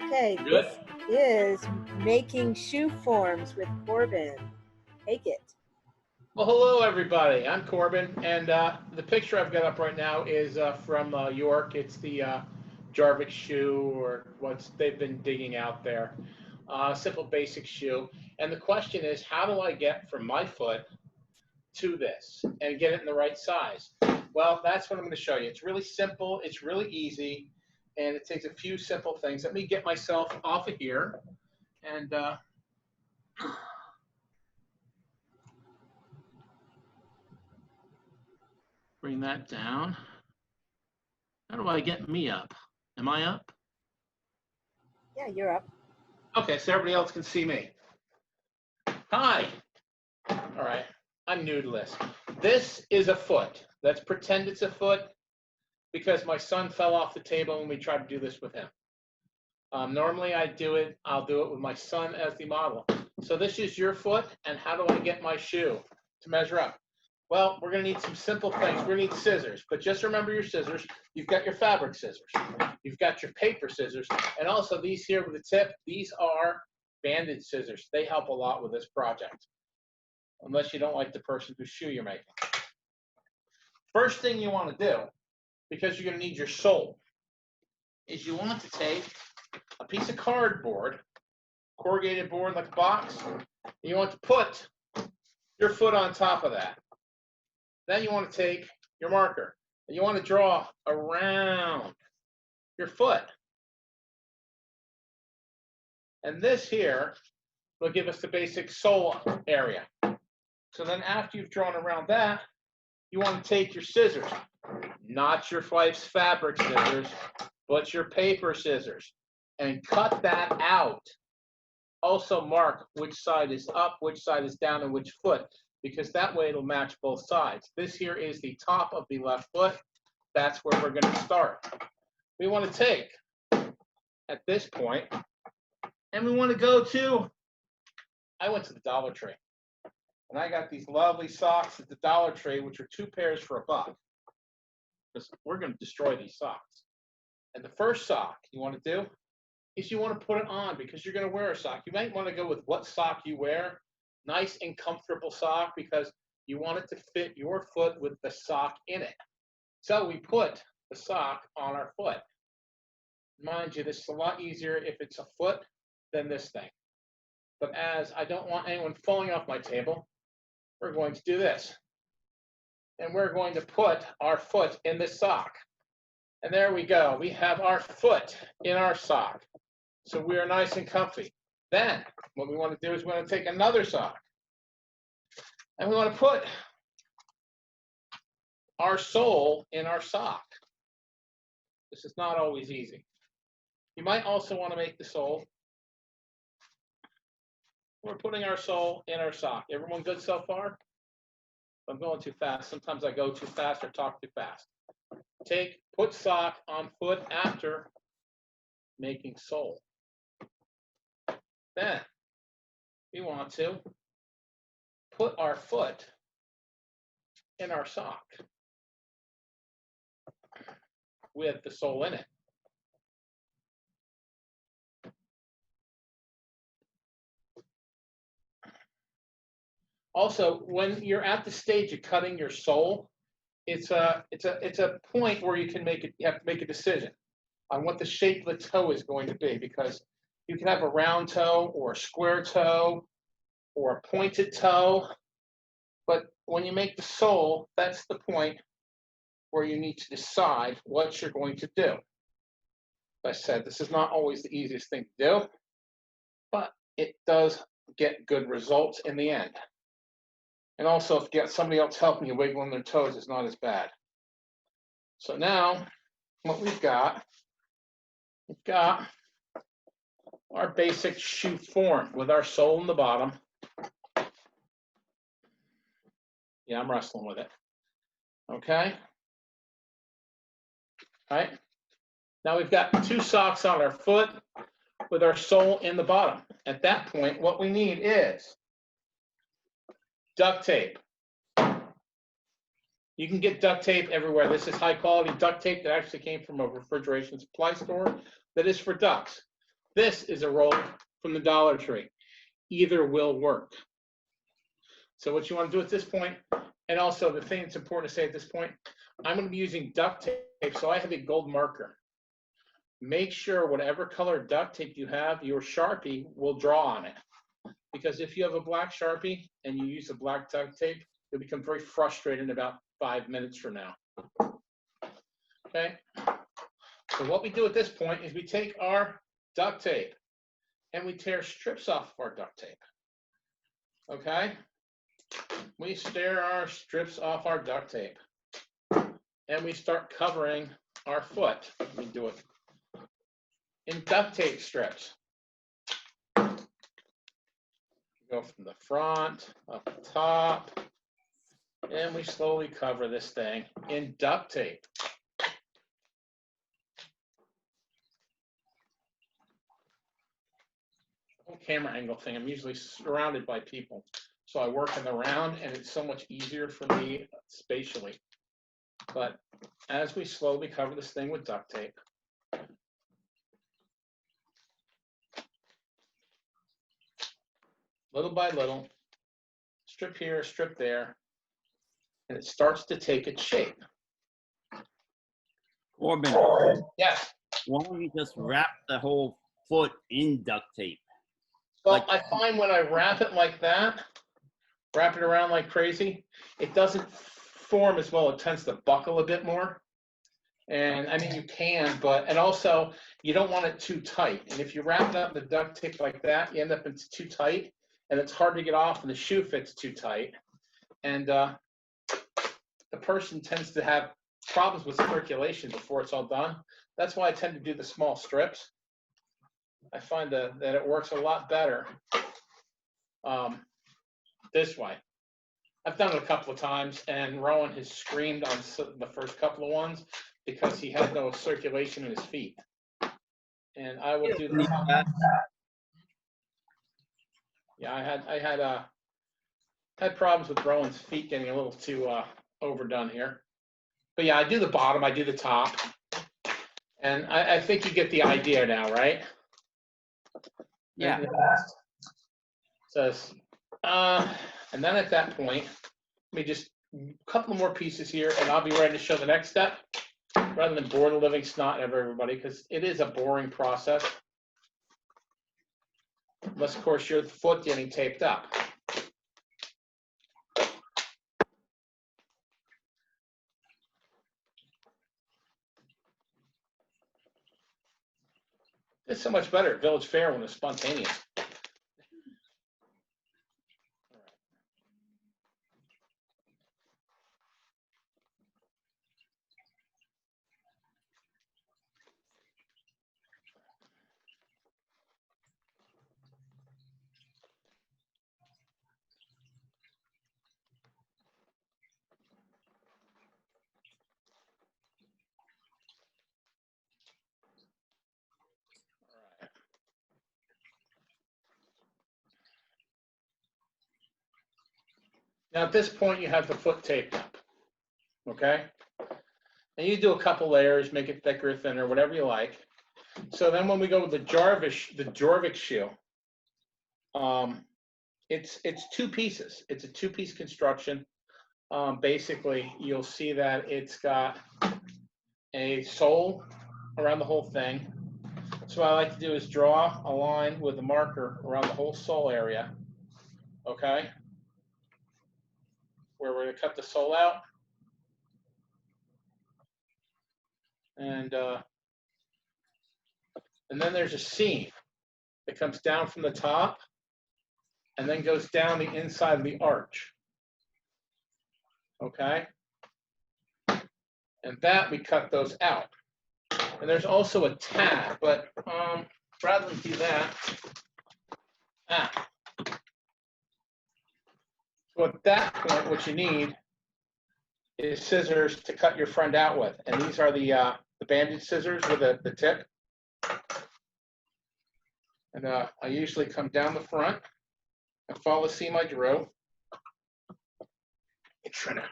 Okay, Good. this is making shoe forms with Corbin. Take it. Well, hello everybody. I'm Corbin, and the picture I've got up right now is from York. It's the Jarvik shoe, or what they've been digging out there. Simple, basic shoe. And the question is, how do I get from my foot to this and get it in the right size? Well, that's what I'm going to show you. It's really simple. It's really easy, and it takes a few simple things. Let me get myself off of here, and bring that down. How do I get me up? Am I up? Yeah, you're up. Okay, so everybody else can see me. Hi. All right, I'm new to this. This is a foot. Let's pretend it's a foot because my son fell off the table when we tried to do this with him. Normally I'll do it with my son as the model. So this is your foot, and how do I get my shoe to measure up? Well, we're going to need some simple things. We're going to need scissors, but just remember your scissors. You've got your fabric scissors. You've got your paper scissors, and also these here with the tip, these are bandage scissors. They help a lot with this project, unless you don't like the person whose shoe you're making. First thing you want to do, because you're going to need your sole, is you want to take a piece of cardboard, corrugated board like a box, and you want to put your foot on top of that. Then you want to take your marker and you want to draw around your foot. And this here will give us the basic sole area. So then after you've drawn around that, you want to take your scissors, not your wife's fabric scissors, but your paper scissors, and cut that out. Also mark which side is up, which side is down, and which foot, because that way it'll match both sides. This here is the top of the left foot. That's where we're going to start. We want to take, at this point, and we want to go to, I went to the Dollar Tree, and I got these lovely socks at the Dollar Tree, which are 2 pairs for $1. Because we're going to destroy these socks. And the first sock you want to do is you want to put it on because you're going to wear a sock. You might want to go with what sock you wear. Nice and comfortable sock, because you want it to fit your foot with the sock in it. So we put the sock on our foot. Mind you, this is a lot easier if it's a foot than this thing. But as I don't want anyone falling off my table, we're going to do this. And we're going to put our foot in this sock. And there we go. We have our foot in our sock. So we are nice and comfy. Then what we want to do is we want to take another sock. And we want to put our sole in our sock. This is not always easy. You might also want to make the sole. We're putting our sole in our sock. Everyone good so far? I'm going too fast. Sometimes I go too fast or talk too fast. Put sock on foot after making sole. Then we want to put our foot in our sock with the sole in it. Also, when you're at the stage of cutting your sole, it's a point where you have to make a decision on what the shape of the toe is going to be, because you can have a round toe or a square toe or a pointed toe. But when you make the sole, that's the point where you need to decide what you're going to do. As I said, this is not always the easiest thing to do, but it does get good results in the end. And also, if you get somebody else helping you wiggling their toes, it's not as bad. So now, what we've got our basic shoe form with our sole in the bottom. Yeah, I'm wrestling with it. Okay. All right. Now we've got 2 socks on our foot with our sole in the bottom. At that point, what we need is duct tape. You can get duct tape everywhere. This is high quality duct tape that actually came from a refrigeration supply store that is for ducks. This is a roll from the Dollar Tree. Either will work. So what you want to do at this point, and also the thing that's important to say at this point, I'm going to be using duct tape, so I have a gold marker. Make sure whatever color duct tape you have, your Sharpie will draw on it. Because if you have a black Sharpie and you use a black duct tape, you'll become very frustrated in about 5 minutes from now. Okay? So what we do at this point is we take our duct tape and we tear strips off of our duct tape. Okay? We tear our strips off our duct tape and we start covering our foot. Let me do it in duct tape strips. Go from the front up the top, and we slowly cover this thing in duct tape. Whole camera angle thing, I'm usually surrounded by people, so I work in the round and it's so much easier for me spatially. But as we slowly cover this thing with duct tape, little by little, strip here, strip there, and it starts to take its shape. Corbin, Yes. why don't you just wrap the whole foot in duct tape? Well, I find when I wrap it like that, wrap it around like crazy, it doesn't form as well. It tends to buckle a bit more. And I mean, you can, but, and also you don't want it too tight. And if you wrap it up in the duct tape like that, you end up it's too tight and it's hard to get off and the shoe fits too tight. And the person tends to have problems with circulation before it's all done. That's why I tend to do the small strips. I find that it works a lot better this way. I've done it a couple of times, and Rowan has screamed on the first couple of ones because he had no circulation in his feet. And I will do the yeah, I had problems with Rowan's feet getting a little too overdone here. But yeah, I do the bottom, I do the top, and I think you get the idea now, right? Yeah. Says, and then at that point, let me just a couple more pieces here, and I'll be ready to show the next step, rather than bore the living snot out of everybody, because it is a boring process. Unless, of course, you're the foot getting taped up. It's so much better at Village Fair when it's spontaneous. Now at this point, you have the foot taped up, okay? And you do a couple layers, make it thicker or thinner, whatever you like. So then when we go with the Jorvik shoe, it's two pieces. It's a two-piece construction. Basically, you'll see that it's got a sole around the whole thing. So what I like to do is draw a line with a marker around the whole sole area, okay? Where we're going to cut the sole out. And then there's a seam that comes down from the top and then goes down the inside of the arch. Okay? And that we cut those out. And there's also a tab, but rather than do that, so at that point, what you need is scissors to cut your friend out with. And these are the bandage scissors with the tip. And I usually come down the front and follow the seam I drew. I'm trying to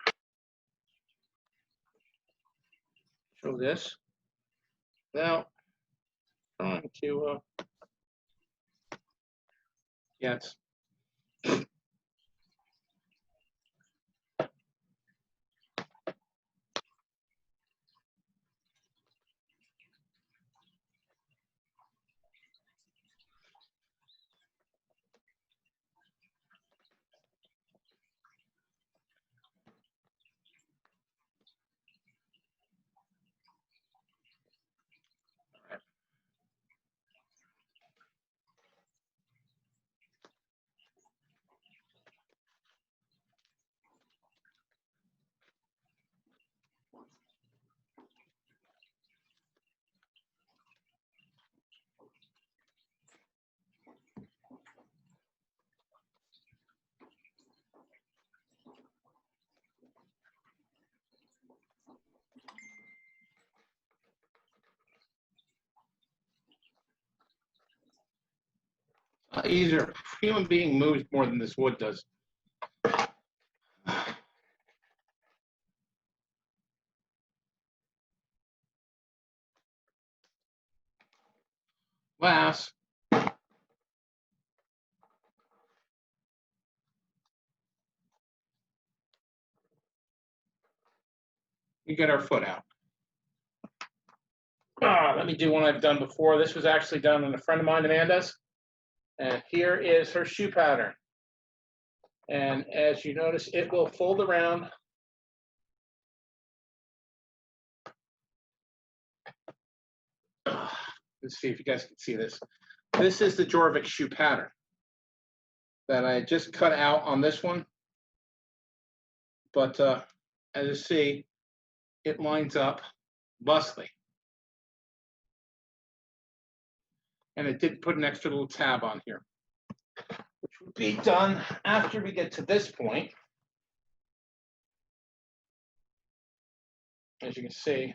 show this. Now, trying to Yeah, it's easier. Human being moves more than this wood does. Last. We get our foot out. Let me do one I've done before. This was actually done on a friend of mine, Amanda's. And here is her shoe pattern. And as you notice, it will fold around. Let's see if you guys can see this. This is the Jorvik shoe pattern that I just cut out on this one. But as you see, it lines up busly. And it did put an extra little tab on here, which would be done after we get to this point. As you can see,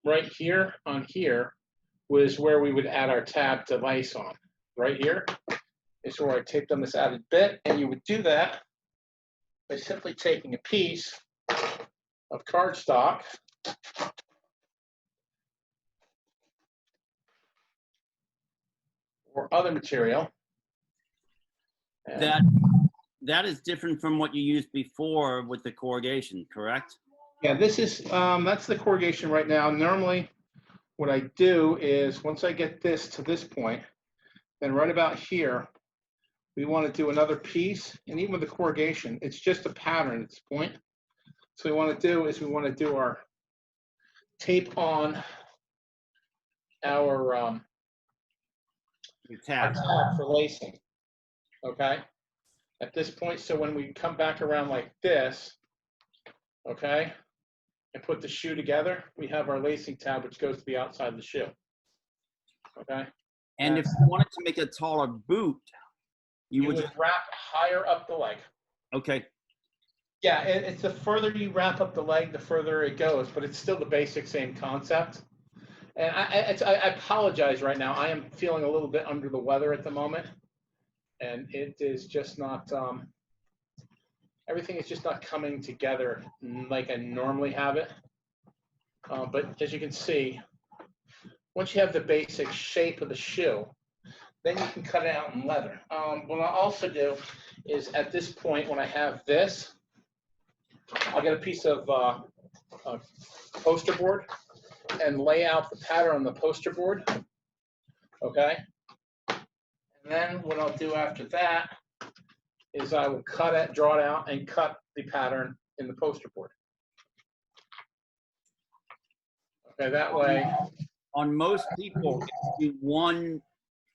right here on here was where we would add our tab to lace on. Right here is where I taped on this added bit, and you would do that by simply taking a piece of cardstock or other material. That is different from what you used before with the corrugation, correct? Yeah, this is that's the corrugation right now. Normally, what I do is once I get this to this point, then right about here, we want to do another piece. And even with the corrugation, it's just a pattern at this point. So we want to do is we want to do our tape on our Tab for lacing. Okay. At this point, so when we come back around like this, okay, and put the shoe together, we have our lacing tab, which goes to the outside of the shoe. Okay. And if you wanted to make a taller boot, you would just wrap higher up the leg. Okay. Yeah, it's the further you wrap up the leg, the further it goes, but it's still the basic same concept. And I apologize right now. I am feeling a little bit under the weather at the moment. And it is just not, everything is just not coming together like I normally have it. But as you can see, once you have the basic shape of the shoe, then you can cut it out in leather. What I'll also do is at this point, when I have this, I'll get a piece of poster board and lay out the pattern on the poster board. Okay. And then what I'll do after that is I will cut it, draw it out, and cut the pattern in the poster board. Okay, that way. On most people, if you do 1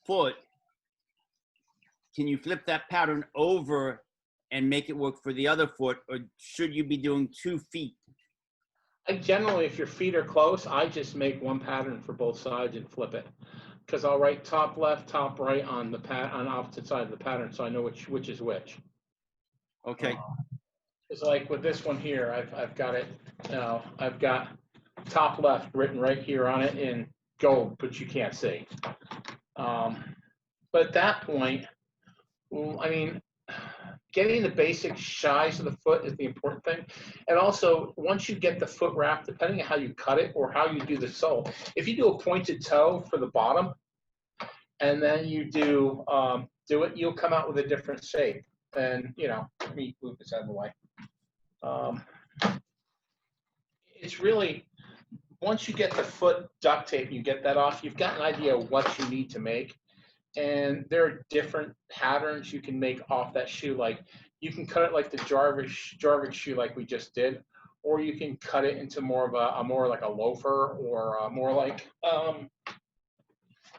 foot, can you flip that pattern over and make it work for the other foot, or should you be doing 2 feet? I generally, if your feet are close, I just make one pattern for both sides and flip it. Because I'll write top left, top right on the on opposite side of the pattern, so I know which is which. Okay. It's like with this one here, I've got it. I've got top left written right here on it in gold, but you can't see. But at that point, well, I mean, getting the basic size of the foot is the important thing. And also, once you get the foot wrap, depending on how you cut it or how you do the sole, if you do a pointed toe for the bottom, and then you do it, you'll come out with a different shape. And, you know, let me move this out of the way. It's really, once you get the foot duct tape, you get that off, you've got an idea of what you need to make. And there are different patterns you can make off that shoe. Like, you can cut it like the Jarvis shoe like we just did, or you can cut it into more of a more like a loafer, or more like,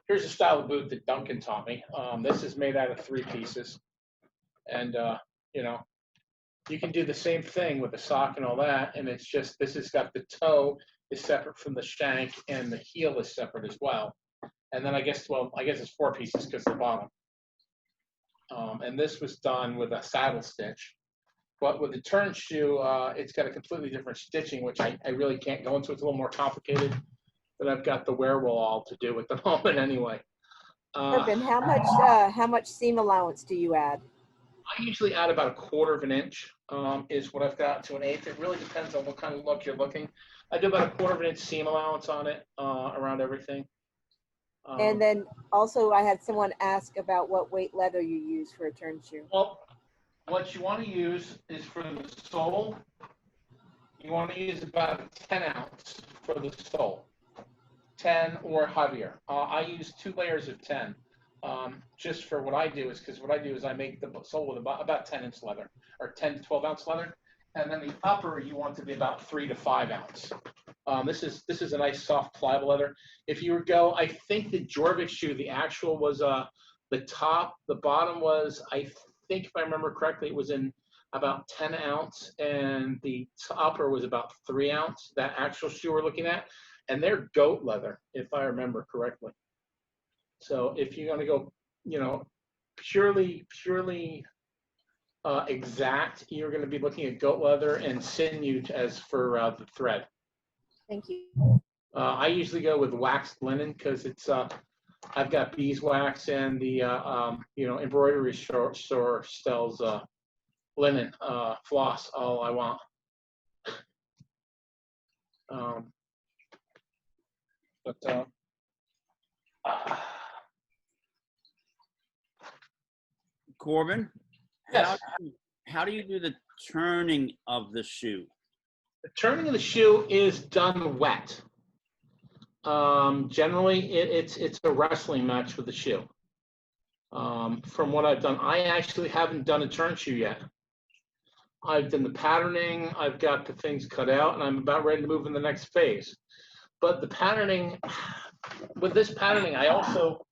here's a style of boot that Duncan taught me. This is made out of 3 pieces. And, you know, you can do the same thing with the sock and all that. And it's just, this has got the toe is separate from the shank, and the heel is separate as well. And then I guess it's 4 pieces because of the bottom. And this was done with a saddle stitch. But with the turn shoe, it's got a completely different stitching, which I really can't go into. It's a little more complicated, but I've got the wherewithal to do at the moment anyway. Corbin, how much seam allowance do you add? I usually add about 1/4 of an inch, is what I've got to an 1/8. It really depends on what kind of look you're looking. I do about 1/4 of an inch seam allowance on it, around everything. And then also I had someone ask about what weight leather you use for a turn shoe. Well, what you want to use is for the sole, you want to use about 10 ounce for the sole, 10 or heavier. I use 2 layers of 10. Just for what I do is, because what I do is I make the sole with about 10-inch leather, or 10 to 12 ounce leather, and then the upper you want to be about 3 to 5 ounce. This is a nice soft pliable leather. If you were go, I think the Jorvik shoe, the actual was the top, the bottom was, I think if I remember correctly, it was in about 10 ounce, and the upper was about 3 ounce. That actual shoe we're looking at, and they're goat leather, if I remember correctly. So if you're going to go, you know, purely exact, you're going to be looking at goat leather and sinew as for the thread. Thank you. I usually go with waxed linen because it's I've got beeswax, and the you know, embroidery store sells linen floss all I want. Corbin, Yes. how do you do the turning of the shoe? The turning of the shoe is done wet. Generally, it's a wrestling match with the shoe. From what I've done, I actually haven't done a turn shoe yet. I've done the patterning, I've got the things cut out, and I'm about ready to move in the next phase. But the patterning, with this patterning, I also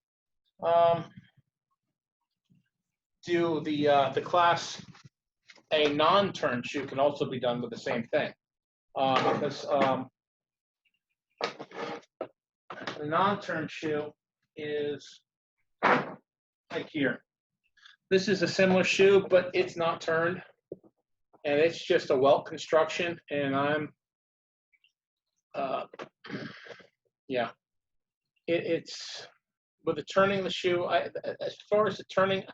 do the class A non-turn shoe can also be done with the same thing. Because the non-turn shoe is like here. This is a similar shoe, but it's not turned, and it's just a welt construction. And I'm, yeah, it's with the turning of the shoe. As far as the turning,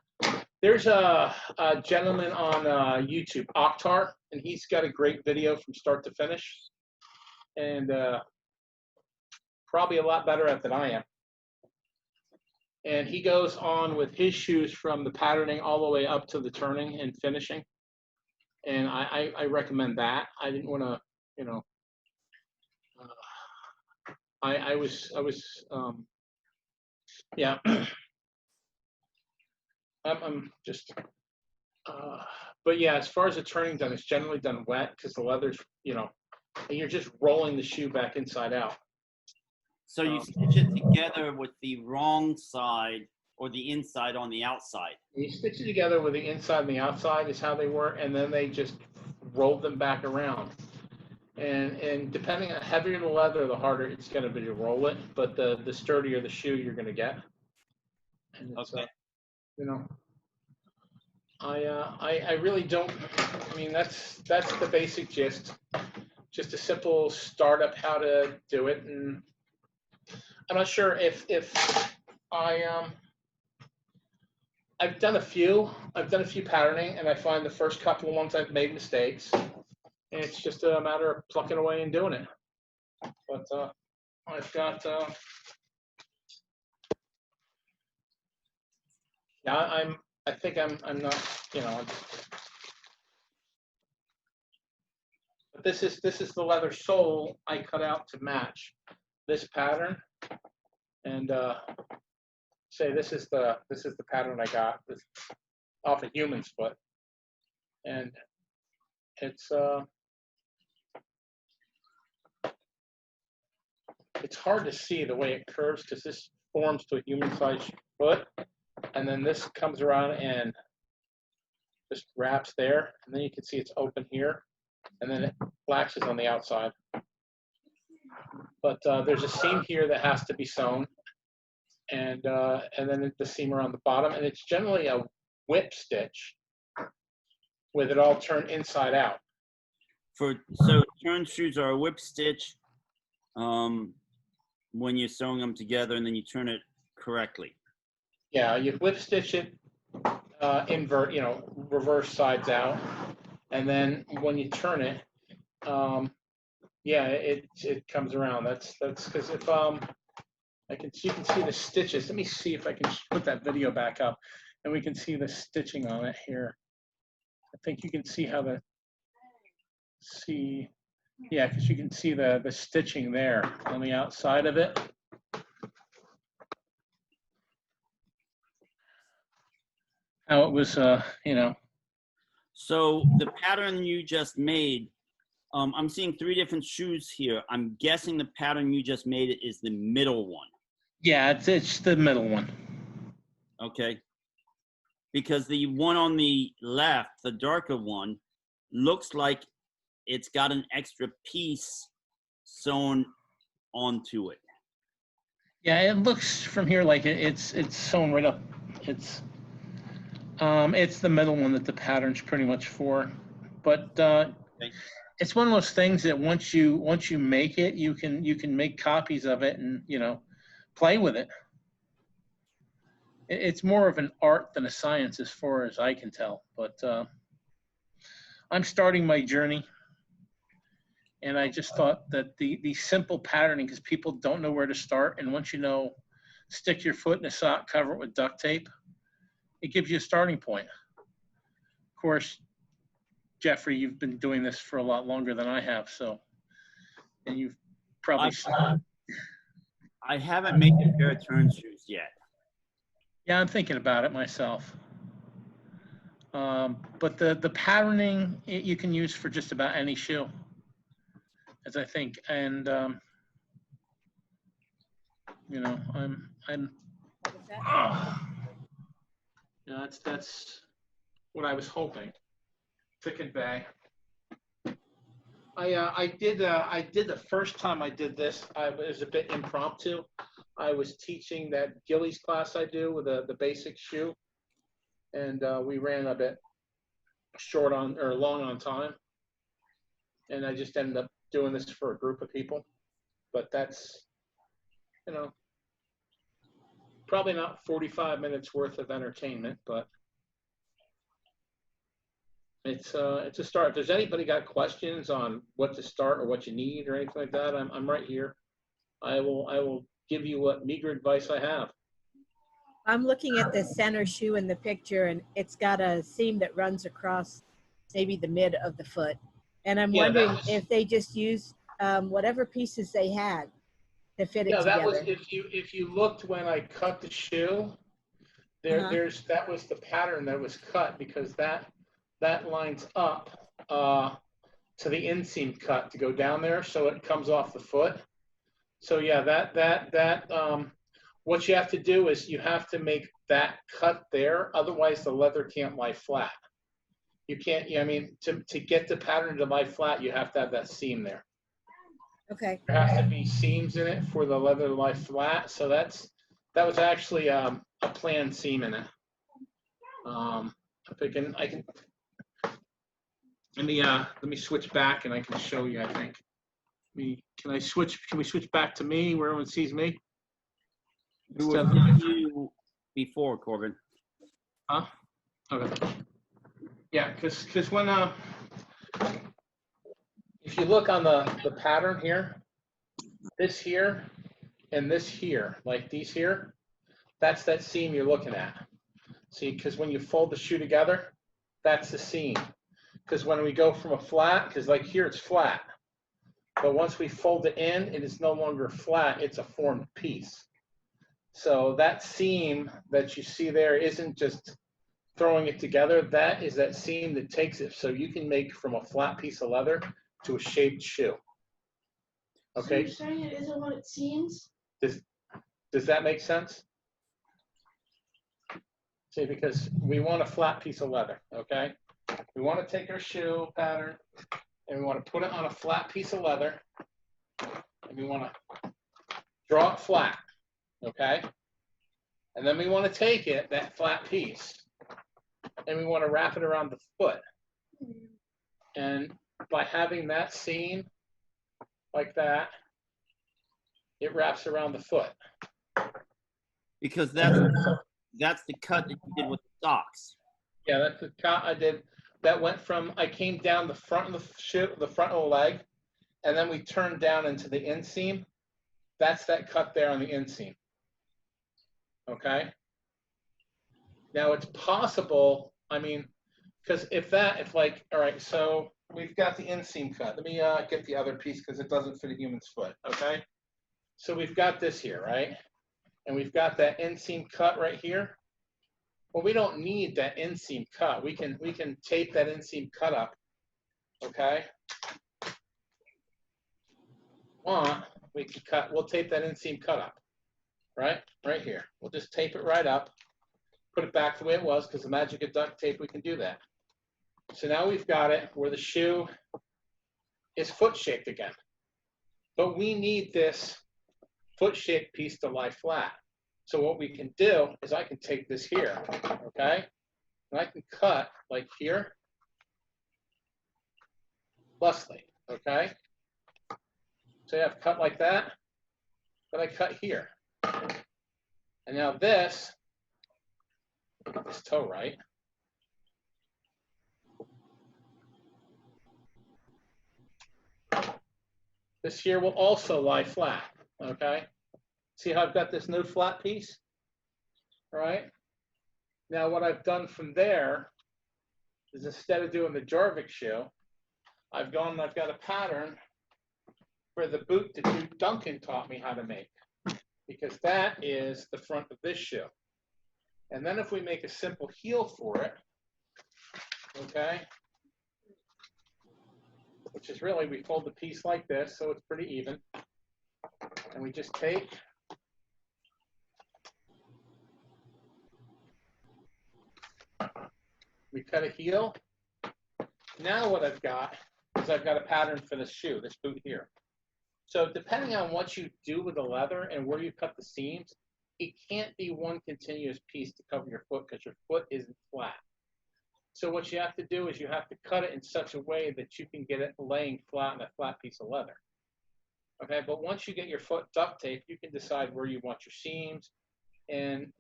there's a gentleman on YouTube, Oktar, and he's got a great video from start to finish, and probably a lot better at than I am. And he goes on with his shoes from the patterning all the way up to the turning and finishing. And I recommend that. I didn't want to, you know, I was yeah. I'm just, but yeah, as far as the turning done, it's generally done wet because the leather's, you know, and you're just rolling the shoe back inside out. So you stitch it together with the wrong side or the inside on the outside. You stitch it together with the inside and the outside is how they work, and then they just roll them back around. And depending on heavier the leather, the harder it's going to be to roll it. But the sturdier the shoe you're going to get. And it's, Okay. you know, I really don't. I mean, that's the basic gist. Just a simple startup how to do it, and I'm not sure if I've done a few patterning, and I find the first couple of ones I've made mistakes, and it's just a matter of plucking away and doing it. But I've got Yeah, I think I'm not, you know, but this is the leather sole I cut out to match this pattern. And say this is the pattern I got this off a human's foot. And it's hard to see the way it curves because this forms to a human-sized foot, and then this comes around and just wraps there, and then you can see it's open here, and then it flaxes on the outside. But there's a seam here that has to be sewn, and then the seam around the bottom, and it's generally a whip stitch with it all turned inside out. So turn shoes are a whip stitch when you're sewing them together, and then you turn it correctly. Yeah, you whip stitch it, invert, you know, reverse sides out, and then when you turn it, yeah, it comes around. That's because if you can see the stitches. Let me see if I can put that video back up, and we can see the stitching on it here. I think you can see how yeah, because you can see the stitching there on the outside of it. How it was, you know. So the pattern you just made, I'm seeing 3 different shoes here. I'm guessing the pattern you just made is the middle one. Yeah, it's the middle one. Okay. Because the one on the left, the darker one, looks like it's got an extra piece sewn onto it. Yeah, it looks from here like it's sewn right up. It's the middle one that the pattern's pretty much for, but Okay. it's one of those things that once you make it, you can make copies of it and, you know, play with it. It's more of an art than a science as far as I can tell, but I'm starting my journey, and I just thought that the simple patterning, because people don't know where to start, and once you know, stick your foot in a sock, cover it with duct tape, it gives you a starting point. Of course, Jeffrey, you've been doing this for a lot longer than I have, so, and you've probably. I haven't made a pair of turn shoes yet. Yeah, I'm thinking about it myself. But the patterning you can use for just about any shoe, as I think, and you know, I'm. Yeah, that's what I was hoping to convey. I did the first time I did this. It was a bit impromptu. I was teaching that Gillies class I do with the basic shoe, and we ran a bit long on time, and I just ended up doing this for a group of people. But that's, you know, probably not 45 minutes worth of entertainment, but it's a start. If there's anybody got questions on what to start or what you need or anything like that, I'm right here. I will give you what meager advice I have. I'm looking at the center shoe in the picture, and it's got a seam that runs across maybe the mid of the foot. And I'm wondering if they just used whatever pieces they had to fit it together. Yeah, that was, if you looked when I cut the shoe, that was the pattern that was cut, because that lines up to the inseam cut to go down there, so it comes off the foot. So yeah, that what you have to do is you have to make that cut there, otherwise the leather can't lie flat. You can't, I mean, to get the pattern to lie flat, you have to have that seam there. Okay. There has to be seams in it for the leather to lie flat. So that was actually a planned seam in it. If I can let me switch back and I can show you, I think. Can we switch back to me where everyone sees me? Who was you before, Corbin? Huh? Okay. Yeah, because when if you look on the pattern here, this here and this here, like these here, that's that seam you're looking at. See, because when you fold the shoe together, that's the seam. Because when we go from a flat, because like here it's flat, but once we fold it in, it is no longer flat, it's a formed piece. So that seam that you see there isn't just throwing it together, that is that seam that takes it. So you can make from a flat piece of leather to a shaped shoe. Okay. So you're saying it isn't what it seems? Does that make sense? See, because we want a flat piece of leather, okay? We want to take our shoe pattern and we want to put it on a flat piece of leather and we want to draw it flat, okay? And then we want to take it, that flat piece, and we want to wrap it around the foot. And by having that seam like that, it wraps around the foot. Because that's the cut that you did with the socks. Yeah, that's the cut I did. That went from, I came down the front of the shoe, the front of the leg, and then we turned down into the inseam. That's that cut there on the inseam. Okay. Now it's possible, I mean, because if like, all right, so we've got the inseam cut. Let me get the other piece because it doesn't fit a human's foot, okay? So we've got this here, right? And we've got that inseam cut right here. Well, we don't need that inseam cut. We can tape that inseam cut up, okay? We'll tape that inseam cut up, right? Right here. We'll just tape it right up, put it back the way it was, because the magic of duct tape, we can do that. So now we've got it where the shoe is foot shaped again. But we need this foot shaped piece to lie flat. So what we can do is I can take this here, okay? And I can cut like here, thusly, okay? So I have cut like that, but I cut here. And now this, get this toe right. This here will also lie flat, okay? See how I've got this new flat piece, all right? Now what I've done from there is instead of doing the Jarvik shoe, I've got a pattern for the boot that Duncan taught me how to make, because that is the front of this shoe. And then if we make a simple heel for it, okay, which is really, we fold the piece like this, so it's pretty even, and we just take, we cut a heel. Now what I've got is I've got a pattern for the shoe, this boot here. So depending on what you do with the leather and where you cut the seams, it can't be one continuous piece to cover your foot because your foot isn't flat. So what you have to do is you have to cut it in such a way that you can get it laying flat on a flat piece of leather. Okay, but once you get your foot duct taped, you can decide where you want your seams and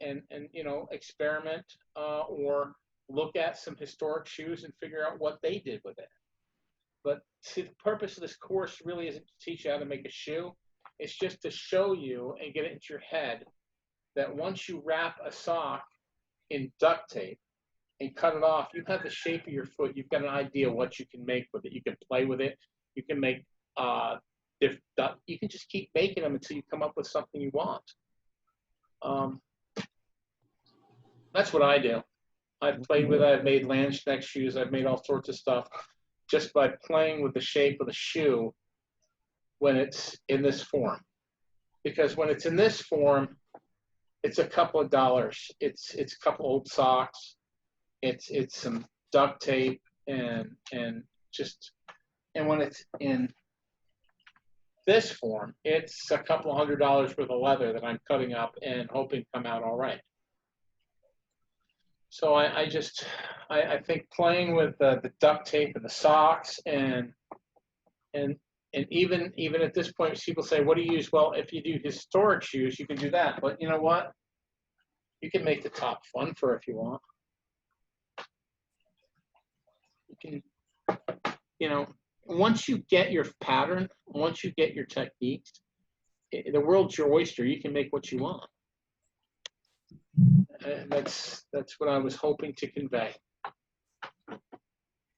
you know, experiment or look at some historic shoes and figure out what they did with it. But see, the purpose of this course really isn't to teach you how to make a shoe. It's just to show you and get it into your head that once you wrap a sock in duct tape and cut it off, you have the shape of your foot. You've got an idea what you can make with it. You can play with it. You can make you can just keep making them until you come up with something you want. That's what I do. I've played with it. I've made Landsknecht shoes. I've made all sorts of stuff just by playing with the shape of the shoe when it's in this form. Because when it's in this form, it's a couple of dollars. It's a couple old socks. It's some duct tape and when it's in this form, it's a couple of $100s worth of leather that I'm cutting up and hoping come out all right. So I think playing with the duct tape and the socks and even at this point, people say, what do you use? Well, if you do historic shoes, you can do that. But you know what? You can make the top fun for if you want. You can, you know, once you get your pattern, once you get your techniques, the world's your oyster. You can make what you want. That's what I was hoping to convey.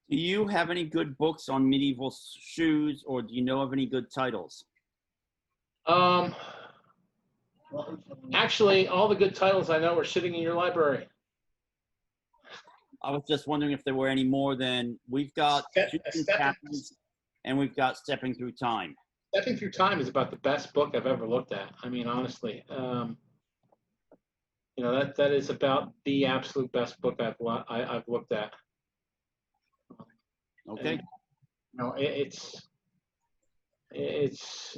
Do you have any good books on medieval shoes, or do you know of any good titles? Actually, all the good titles I know are sitting in your library. I was just wondering if there were any more than we've got and we've got Stepping Through Time. Stepping Through Time is about the best book I've ever looked at. I mean, honestly, you know, that is about the absolute best book I've looked at. Okay. And, you know, it's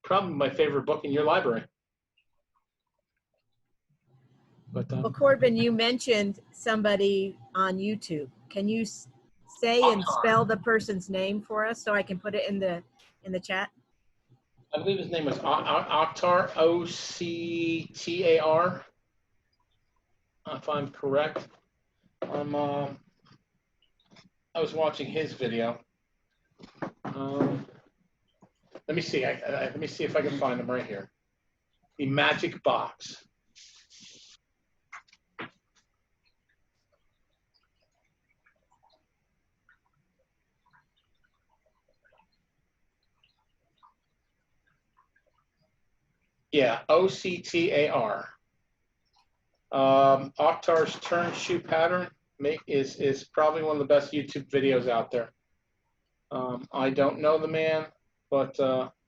probably my favorite book in your library. But well, Corbin, you mentioned somebody on YouTube. Can you say and spell the person's name for us so I can put it in the chat? I believe his name was Octar, Octar, if I'm correct. I was watching his video. Let me see. Let me see if I can find him right here. The Magic Box. Yeah, Octar. Octar's turn shoe pattern is probably one of the best YouTube videos out there. I don't know the man, but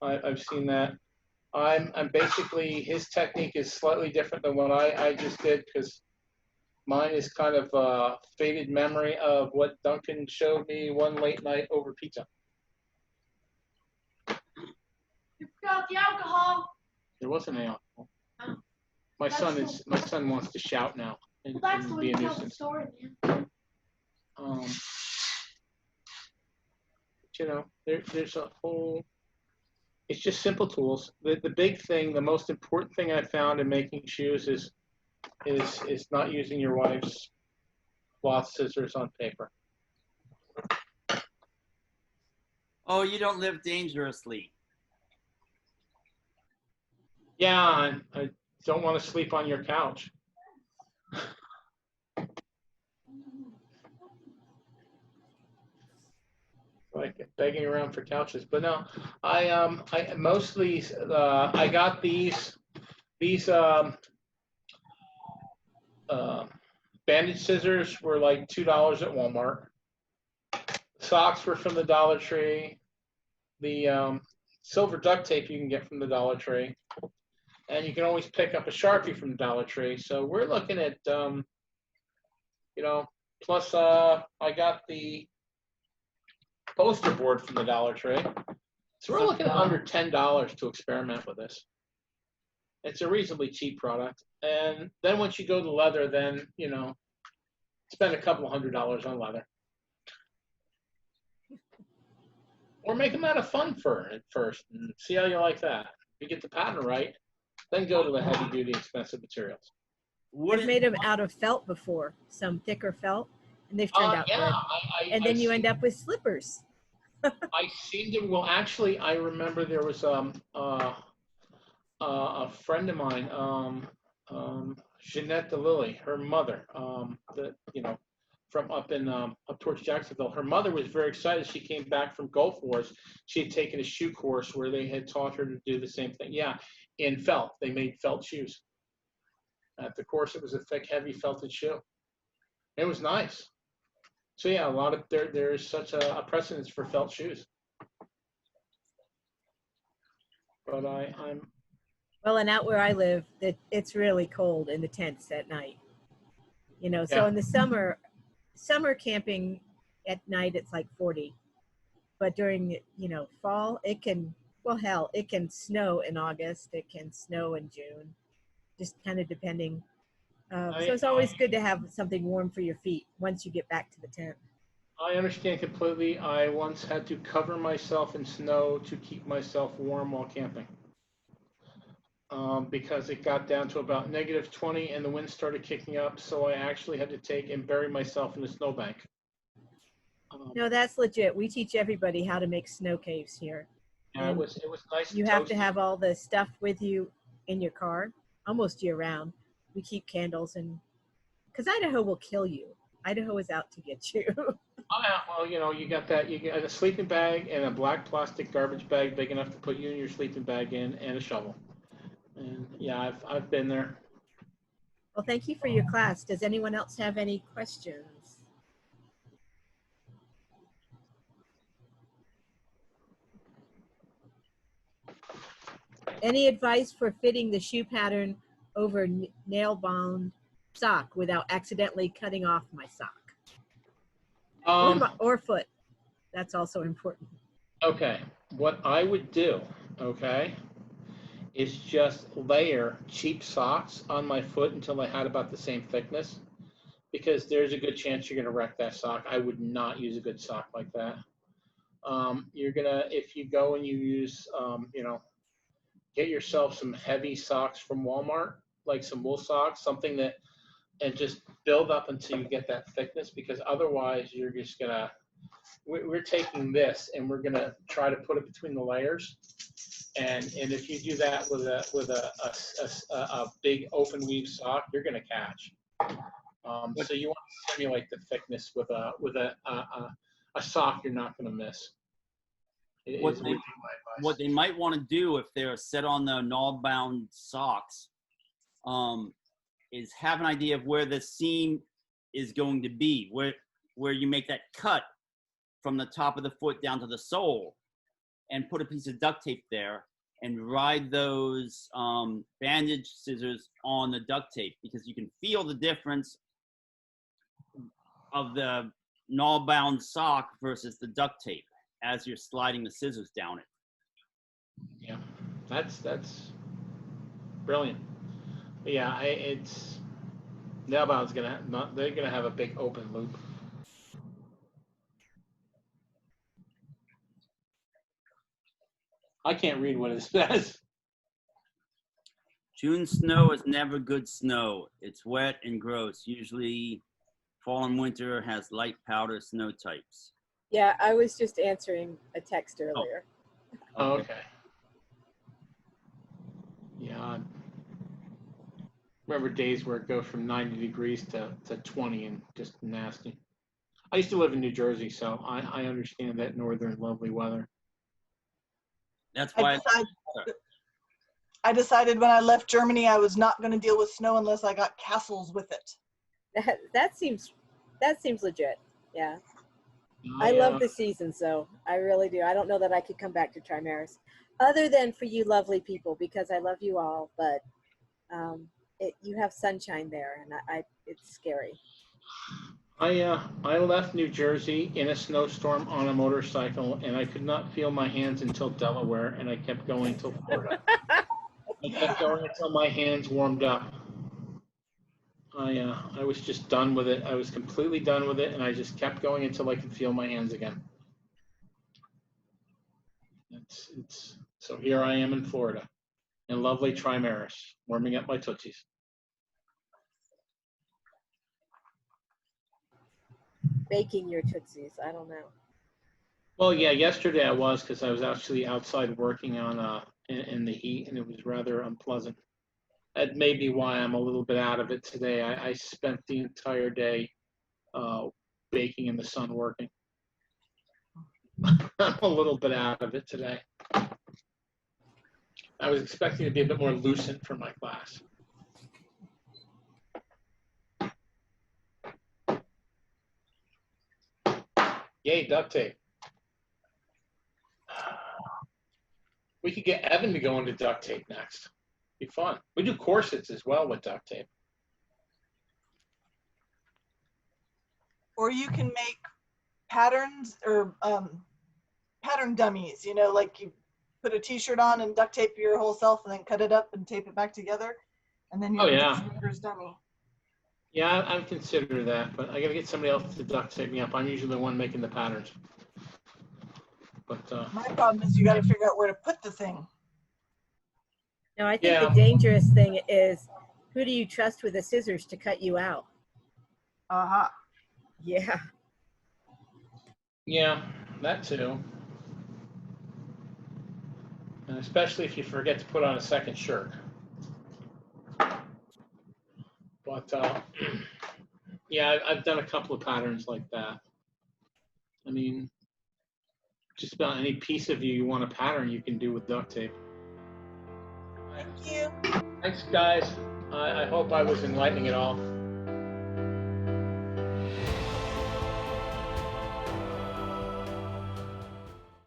I've seen that. I'm basically, his technique is slightly different than what I just did, because mine is kind of a faded memory of what Duncan showed me one late night over pizza. You forgot the alcohol. There wasn't any alcohol. Oh. My son wants to shout now and, Well, that's the and way be you a tell the nuisance. story, man. You know, there's a whole. It's just simple tools. The big thing, the most important thing I found in making shoes is not using your wife's cloth scissors on paper. Oh, you don't live dangerously. Yeah, I don't want to sleep on your couch. Like begging around for couches, but no, I mostly I got these bandage scissors were like $2 at Walmart. Socks were from the Dollar Tree. The silver duct tape you can get from the Dollar Tree, and you can always pick up a Sharpie from the Dollar Tree. So we're looking at you know, plus I got the poster board from the Dollar Tree. So we're looking at under $10 to experiment with this. It's a reasonably cheap product. And then once you go to leather, then, you know, spend a couple $100 on leather. Or make them out of fun fur at first and see how you like that. If you get the pattern right, then go to the heavy duty expensive materials. I've made them out of felt before, some thicker felt, and they've turned out good. And then you end up with slippers. I seem to, well, actually, I remember there was a friend of mine, Jeanette DeLilly, her mother, you know, from up towards Jacksonville. Her mother was very excited. She came back from Gulf Wars. She had taken a shoe course where they had taught her to do the same thing. Yeah, in felt. They made felt shoes. At the course, it was a thick, heavy felted shoe. It was nice. So yeah, a lot of there is such a precedence for felt shoes. But I'm well, and out where I live, it's really cold in the tents at night. You know, so in the summer camping at night it's like 40, but during, you know, fall it can, well, hell, it can snow in August, it can snow in June, just kind of depending. So it's always good to have something warm for your feet once you get back to the tent. I understand completely. I once had to cover myself in snow to keep myself warm while camping. Because it got down to about -20 and the wind started kicking up, so I actually had to take and bury myself in a snowbank. No, that's legit. We teach everybody how to make snow caves here. Yeah, it was nice. You have to have all the stuff with you in your car almost year round. we keep candles, and because Idaho will kill you. Idaho is out to get you. Oh, yeah, well, you know, you got that. You got a sleeping bag and a black plastic garbage bag big enough to put you and your sleeping bag in, and a shovel. And yeah, I've been there. Well, thank you for your class. Does anyone else have any questions? Any advice for fitting the shoe pattern over nail-bound sock without accidentally cutting off my sock? Or foot. That's also important. Okay, what I would do, okay, is just layer cheap socks on my foot until I had about the same thickness, because there's a good chance you're gonna wreck that sock. I would not use a good sock like that. You're gonna, if you go and you use, you know, get yourself some heavy socks from Walmart, like some wool socks, something that, and just build up until you get that thickness, because otherwise you're just gonna, we're taking this and we're gonna try to put it between the layers, and if you do that with a big open weave sock, you're gonna catch. So you want to simulate the thickness with a sock you're not gonna miss. What they might want to do if they're set on the knob-bound socks is have an idea of where the seam is going to be, where you make that cut from the top of the foot down to the sole, and put a piece of duct tape there and ride those bandage scissors on the duct tape, because you can feel the difference of the knob-bound sock versus the duct tape as you're sliding the scissors down it. Yeah, that's brilliant. Yeah, it's nail-bound's they're gonna have a big open loop. I can't read what it says. June snow is never good snow. It's wet and gross. Usually fall and winter has light powder snow types. Yeah, I was just answering a text earlier. Oh, okay. Yeah. I remember days where it goes from 90 degrees to 20 and just nasty. I used to live in New Jersey, so I understand that northern lovely weather. That's why I decided when I left Germany I was not going to deal with snow unless I got castles with it. That seems legit. Yeah. I love the season, so I really do. I don't know that I could come back to Trimaris, other than for you lovely people, because I love you all, but you have sunshine there, and it's scary. I left New Jersey in a snowstorm on a motorcycle, and I could not feel my hands until Delaware, and I kept going till Florida. I kept going until my hands warmed up. I was just done with it. I was completely done with it, and I just kept going until I could feel my hands again. So here I am in Florida, in lovely Trimaris, warming up my tootsies. Baking your tootsies, I don't know. Well, yeah, yesterday I was, because I was actually outside working on in the heat, and it was rather unpleasant. That may be why I'm a little bit out of it today. I spent the entire day baking in the sun working. I'm a little bit out of it today. I was expecting to be a bit more lucid for my class. Yay, duct tape. We could get Evan to go into duct tape next. Be fun. We do corsets as well with duct tape. Or you can make patterns or pattern dummies, you know, like you put a t-shirt on and duct tape your whole self and then cut it up and tape it back together. And then you have a dressmaker's dummy. Yeah, I've considered that, but I got to get somebody else to duct tape me up. I'm usually the one making the patterns. But my problem is you got to figure out where to put the thing. No, I think the dangerous thing is, who do you trust with the scissors to cut you out? Uh-huh. Yeah. Yeah, that too. And especially if you forget to put on a second shirt. But yeah, I've done a couple of patterns like that. I mean, just about any piece of you want a pattern, you can do with duct tape. Thank you. Thanks, guys. I hope I was enlightening it all.